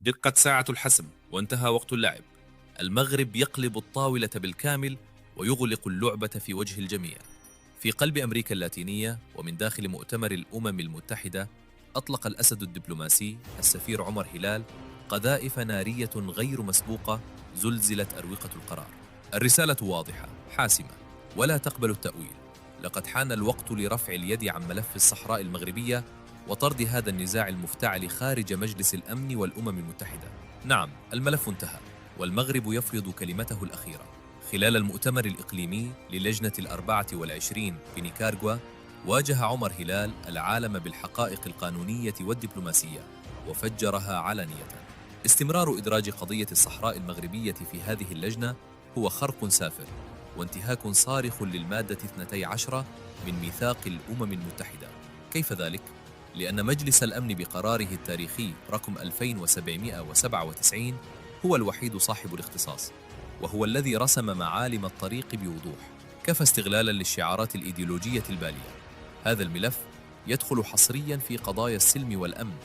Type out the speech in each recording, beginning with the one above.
دقت ساعة الحسم وانتهى وقت اللعب. المغرب يقلب الطاولة بالكامل ويغلق اللعبة في وجه الجميع. في قلب أمريكا اللاتينية ومن داخل مؤتمر الأمم المتحدة، أطلق الأسد الدبلوماسي السفير عمر هلال قذائف نارية غير مسبوقة زلزلت أروقة القرار. الرسالة واضحة حاسمة ولا تقبل التأويل. لقد حان الوقت لرفع اليد عن ملف الصحراء المغربية وطرد هذا النزاع المفتعل خارج مجلس الأمن والأمم المتحدة. نعم، الملف انتهى والمغرب يفرض كلمته الأخيرة. خلال المؤتمر الإقليمي للجنة ال24 في نيكاراغوا، واجه عمر هلال العالم بالحقائق القانونية والدبلوماسية وفجرها علانية. استمرار إدراج قضية الصحراء المغربية في هذه اللجنة هو خرق سافر وانتهاك صارخ للمادة 12 من ميثاق الأمم المتحدة. كيف ذلك؟ لأن مجلس الأمن بقراره التاريخي رقم 2797 هو الوحيد صاحب الاختصاص، وهو الذي رسم معالم الطريق بوضوح، كفى استغلالا للشعارات الإيديولوجية البالية. هذا الملف يدخل حصريا في قضايا السلم والأمن،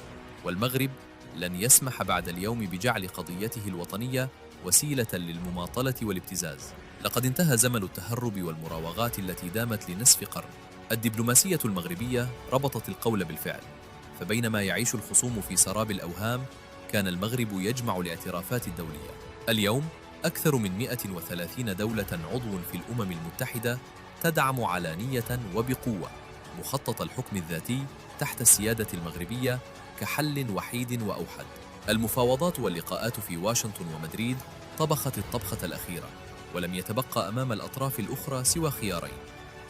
والمغرب لن يسمح بعد اليوم بجعل قضيته الوطنية وسيلة للمماطلة والابتزاز. لقد انتهى زمن التهرب والمراوغات التي دامت لنصف قرن. الدبلوماسية المغربية ربطت القول بالفعل، فبينما يعيش الخصوم في سراب الأوهام، كان المغرب يجمع الاعترافات الدولية. اليوم أكثر من 130 دولة عضو في الأمم المتحدة تدعم علانية وبقوة مخطط الحكم الذاتي تحت السيادة المغربية كحل وحيد وأوحد. المفاوضات واللقاءات في واشنطن ومدريد طبخت الطبخة الأخيرة، ولم يتبقى أمام الأطراف الأخرى سوى خيارين: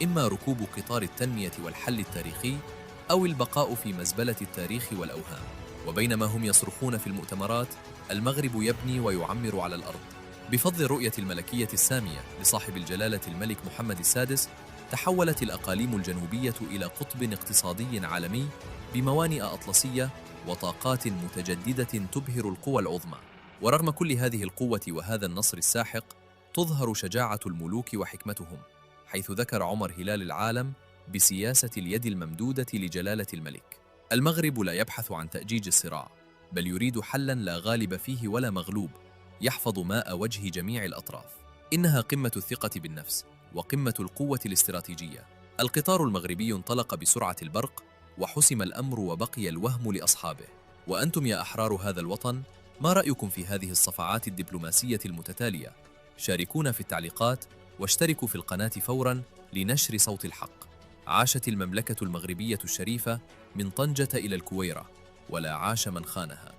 إما ركوب قطار التنمية والحل التاريخي، أو البقاء في مزبلة التاريخ والأوهام. وبينما هم يصرخون في المؤتمرات، المغرب يبني ويعمر على الأرض. بفضل الرؤية الملكية السامية لصاحب الجلالة الملك محمد السادس، تحولت الأقاليم الجنوبية إلى قطب اقتصادي عالمي بموانئ أطلسية وطاقات متجددة تبهر القوى العظمى. ورغم كل هذه القوة وهذا النصر الساحق، تظهر شجاعة الملوك وحكمتهم، حيث ذكر عمر هلال العالم بسياسة اليد الممدودة لجلالة الملك. المغرب لا يبحث عن تأجيج الصراع، بل يريد حلاً لا غالب فيه ولا مغلوب، يحفظ ماء وجه جميع الأطراف. إنها قمة الثقة بالنفس وقمة القوة الاستراتيجية. القطار المغربي انطلق بسرعة البرق، وحسم الأمر وبقي الوهم لأصحابه. وأنتم يا أحرار هذا الوطن، ما رأيكم في هذه الصفعات الدبلوماسية المتتالية؟ شاركونا في التعليقات واشتركوا في القناة فوراً لنشر صوت الحق. عاشت المملكة المغربية الشريفة من طنجة إلى الكويرة، ولا عاش من خانها.